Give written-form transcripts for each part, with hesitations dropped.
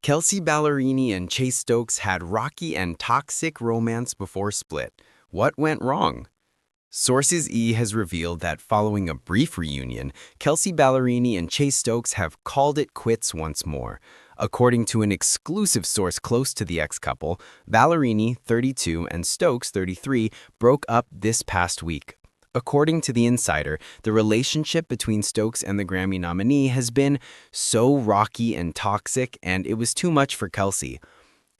Kelsea Ballerini and Chase Stokes had rocky and toxic romance before split. What went wrong? Sources E has revealed that following a brief reunion, Kelsea Ballerini and Chase Stokes have called it quits once more. According to an exclusive source close to the ex-couple, Ballerini, 32, and Stokes, 33, broke up this past week. According to The Insider, the relationship between Stokes and the Grammy nominee has been so rocky and toxic, and it was too much for Kelsea.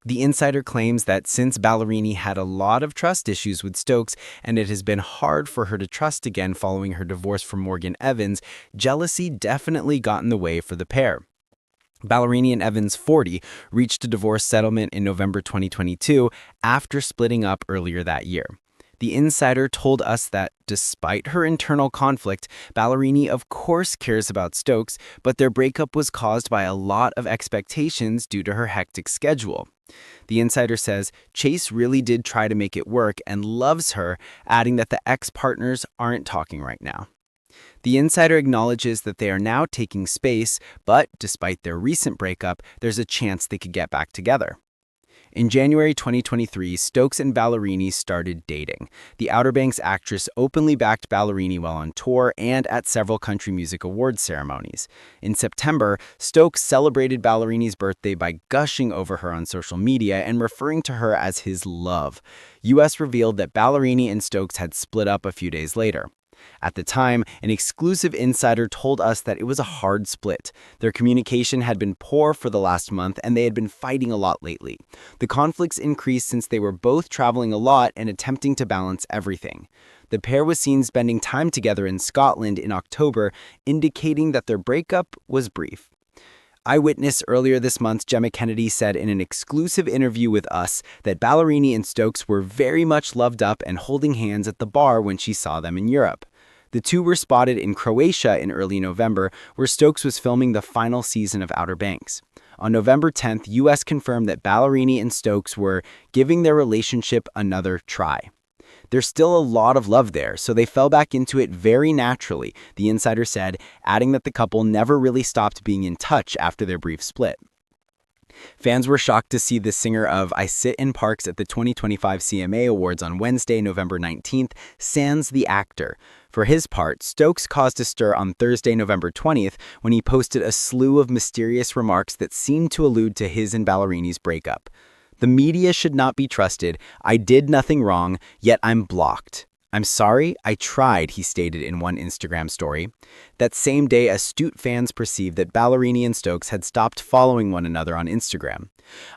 The Insider claims that since Ballerini had a lot of trust issues with Stokes and it has been hard for her to trust again following her divorce from Morgan Evans, jealousy definitely got in the way for the pair. Ballerini and Evans, 40, reached a divorce settlement in November 2022 after splitting up earlier that year. The Insider told us that despite her internal conflict, Ballerini of course cares about Stokes, but their breakup was caused by a lot of expectations due to her hectic schedule. The Insider says Chase really did try to make it work and loves her, adding that the ex-partners aren't talking right now. The Insider acknowledges that they are now taking space, but despite their recent breakup, there's a chance they could get back together. In January 2023, Stokes and Ballerini started dating. The Outer Banks actress openly backed Ballerini while on tour and at several country music awards ceremonies. In September, Stokes celebrated Ballerini's birthday by gushing over her on social media and referring to her as his love. US revealed that Ballerini and Stokes had split up a few days later. At the time, an exclusive insider told us that it was a hard split. Their communication had been poor for the last month, and they had been fighting a lot lately. The conflicts increased since they were both traveling a lot and attempting to balance everything. The pair was seen spending time together in Scotland in October, indicating that their breakup was brief. Eyewitness earlier this month, Gemma Kennedy, said in an exclusive interview with us that Ballerini and Stokes were very much loved up and holding hands at the bar when she saw them in Europe. The two were spotted in Croatia in early November, where Stokes was filming the final season of Outer Banks. On November 10th, US confirmed that Ballerini and Stokes were giving their relationship another try. There's still a lot of love there, so they fell back into it very naturally, the Insider said, adding that the couple never really stopped being in touch after their brief split. Fans were shocked to see the singer of I Sit in Parks at the 2025 CMA Awards on Wednesday, November 19th, sans the actor. For his part, Stokes caused a stir on Thursday, November 20th, when he posted a slew of mysterious remarks that seemed to allude to his and Ballerini's breakup. The media should not be trusted. I did nothing wrong, yet I'm blocked. I'm sorry, I tried, he stated in one Instagram story. That same day, astute fans perceived that Ballerini and Stokes had stopped following one another on Instagram.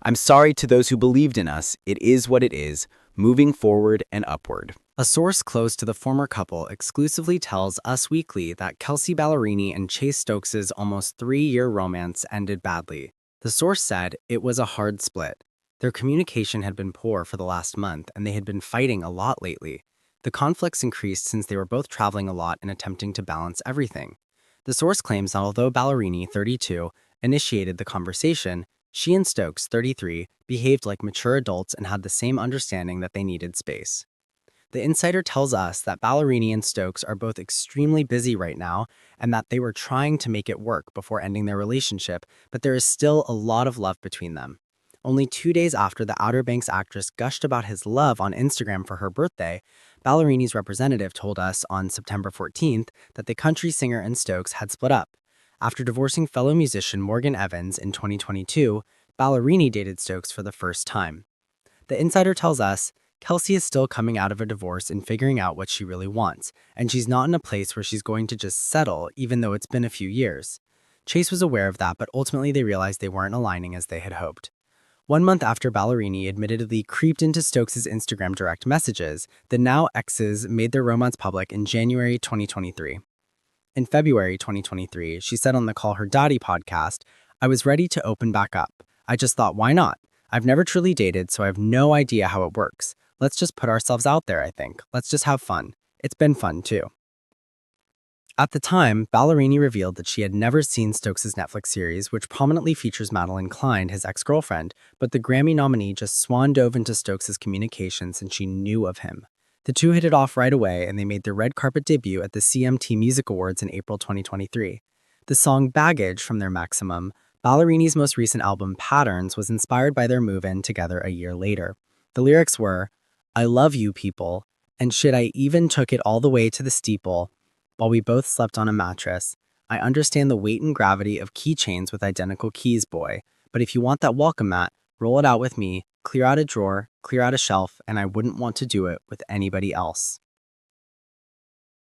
I'm sorry to those who believed in us. It is what it is, moving forward and upward. A source close to the former couple exclusively tells Us Weekly that Kelsea Ballerini and Chase Stokes' almost 3-year romance ended badly. The source said it was a hard split. Their communication had been poor for the last month, and they had been fighting a lot lately. The conflicts increased since they were both traveling a lot and attempting to balance everything. The source claims that although Ballerini, 32, initiated the conversation, she and Stokes, 33, behaved like mature adults and had the same understanding that they needed space. The Insider tells us that Ballerini and Stokes are both extremely busy right now and that they were trying to make it work before ending their relationship, but there is still a lot of love between them. Only 2 days after the Outer Banks actress gushed about his love on Instagram for her birthday, Ballerini's representative told us on September 14th that the country singer and Stokes had split up. After divorcing fellow musician Morgan Evans in 2022, Ballerini dated Stokes for the first time. The Insider tells us Kelsea is still coming out of a divorce and figuring out what she really wants, and she's not in a place where she's going to just settle, even though it's been a few years. Chase was aware of that, but ultimately they realized they weren't aligning as they had hoped. 1 month after Ballerini admittedly creeped into Stokes' Instagram direct messages, the now exes made their romance public in January 2023. In February 2023, she said on the Call Her Daddy podcast, I was ready to open back up. I just thought, why not? I've never truly dated, so I have no idea how it works. Let's just put ourselves out there, I think. Let's just have fun. It's been fun, too. At the time, Ballerini revealed that she had never seen Stokes' Netflix series, which prominently features Madeline Klein, his ex-girlfriend, but the Grammy nominee just swan dove into Stokes' communications since she knew of him. The two hit it off right away, and they made their red carpet debut at the CMT Music Awards in April 2023. The song Baggage from their Maximum Ballerini's most recent album, Patterns, was inspired by their move-in together a year later. The lyrics were, "I love you, people, and shit, I even took it all the way to the steeple while we both slept on a mattress. I understand the weight and gravity of keychains with identical keys, boy, but if you want that welcome mat, roll it out with me, clear out a drawer, clear out a shelf, and I wouldn't want to do it with anybody else."